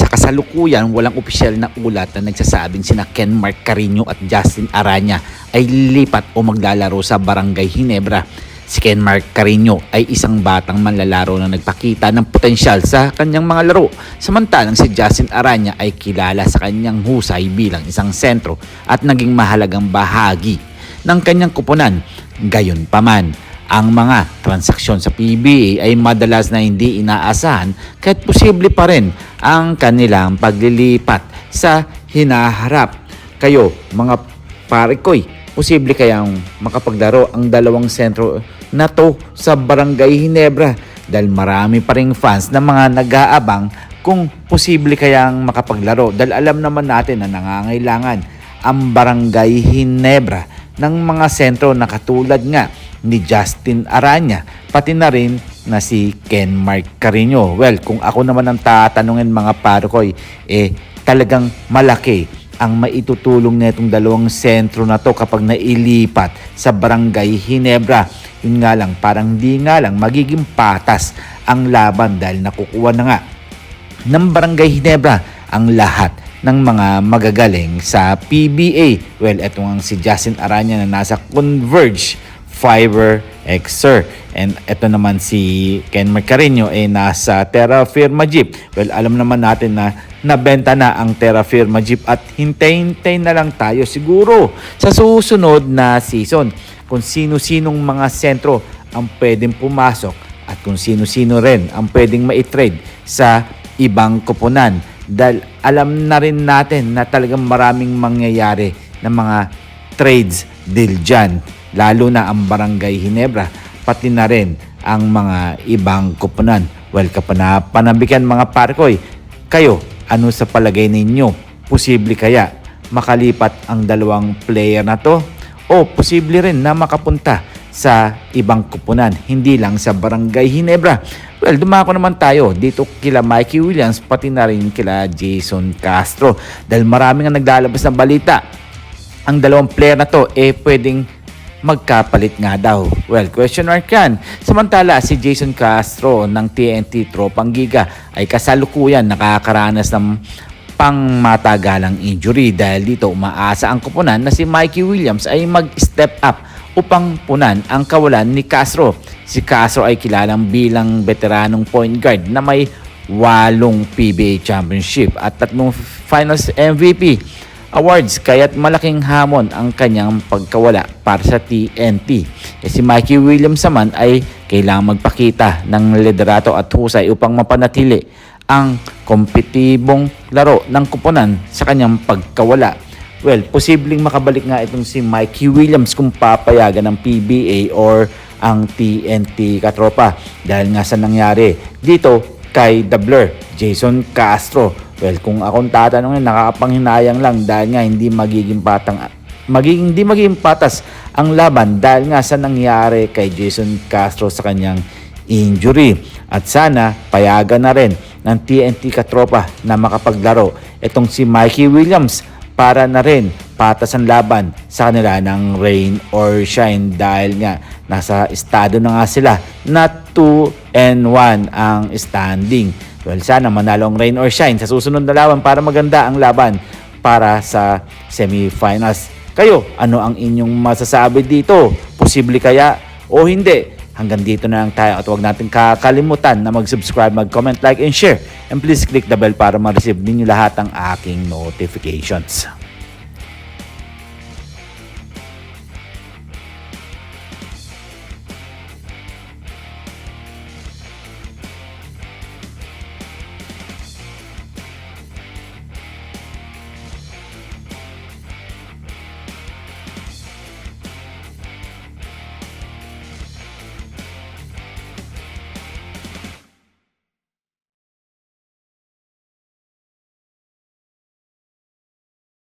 Sa kasalukuyan, walang opisyal na ulat na nagsasabing sina Ken Mark Carino at Justin Araña ay lilipat o maglalaro sa Barangay Ginebra. Si Ken Mark Carino ay isang batang manlalaro na nagpakita ng potensyal sa kanyang mga laro. Samantalang si Justin Araña ay kilala sa kanyang husay bilang isang sentro at naging mahalagang bahagi ng kanyang kupunan. Gayunpaman, ang mga transaksyon sa PBA ay madalas na hindi inaasahan kahit posible pa rin ang kanilang paglilipat sa hinaharap. Kayo mga parikoy, posible kayang makapaglaro ang dalawang sentro na to sa Barangay Ginebra dahil marami pa ring fans na mga nag-aabang kung posible kayang makapaglaro dahil alam naman natin na nangangailangan ang Barangay Ginebra ng mga sentro na katulad nga ni Justin Araña, pati na rin na si Ken Mark Carino. Well, kung ako naman ang tatanungin mga parokoy, talagang malaki ang maitutulong nitong dalawang sentro na to kapag nailipat sa Barangay Ginebra. Yun nga lang, parang di nga lang magiging patas ang laban dahil nakukuha na nga ng Barangay Ginebra ang lahat ng mga magagaling sa PBA. Well, eto nga si Justin Araña na nasa Converge Fiber Xer. And ito naman si Ken Mark Carino ay nasa Terra Firma Jeep. Well, alam naman natin na nabenta na ang Terra Firma Jeep at hintay-hintay na lang tayo siguro sa susunod na season kung sino-sinong mga sentro ang pwedeng pumasok at kung sino-sino rin ang pwedeng maitrade sa ibang koponan. Dahil alam na rin natin na talagang maraming mangyayari na mga trades deal dyan. Lalo na ang Barangay Ginebra, pati na rin ang mga ibang koponan. Well, kapanabikan mga parkoy, kayo, ano sa palagay ninyo? Posible kaya makalipat ang dalawang player na to? O posible rin na makapunta sa ibang koponan, hindi lang sa Barangay Ginebra? Well, dumako naman tayo dito kila Mikey Williams, pati na rin kila Jason Castro. Dahil marami nga naglalabas ng balita, ang dalawang player na to pwedeng magkapalit nga daw. Well, question mark yan. Samantala, si Jason Castro ng TNT Tropang Giga ay kasalukuyan nakakaranas ng pangmatagalang injury dahil dito umaasa ang kupunan na si Mikey Williams ay mag-step up upang punan ang kawalan ni Castro. Si Castro ay kilalang bilang veteranong point guard na may 8 PBA Championship at 3 Finals MVP awards, kaya't malaking hamon ang kanyang pagkawala para sa TNT. Si Mikey Williams naman ay kailangang magpakita ng liderato at husay upang mapanatili ang kompetitibong laro ng kupunan sa kanyang pagkawala. Well, posibleng makabalik nga itong si Mikey Williams kung papayagan ng PBA or ang TNT katropa dahil nga sa nangyari dito kay The Blur, Jason Castro. Well, kung akong tatanungin, nakakapanghinayang lang dahil nga hindi magiging patas ang laban dahil nga sa nangyari kay Jason Castro sa kanyang injury. At sana payagan na rin ng TNT katropa na makapaglaro itong si Mikey Williams para na rin patas ang laban sa kanila ng rain or shine dahil nga nasa estado na nga sila na 2-1 ang standing. Well, sana manalo ang rain or shine sa susunod na laban para maganda ang laban para sa semifinals. Kayo, ano ang inyong masasabi dito? Posible kaya o hindi? Hanggang dito na lang tayo at huwag natin kakalimutan na mag-subscribe, mag-comment, like, and share. And please click the bell para ma-receive ninyo lahat ang aking notifications.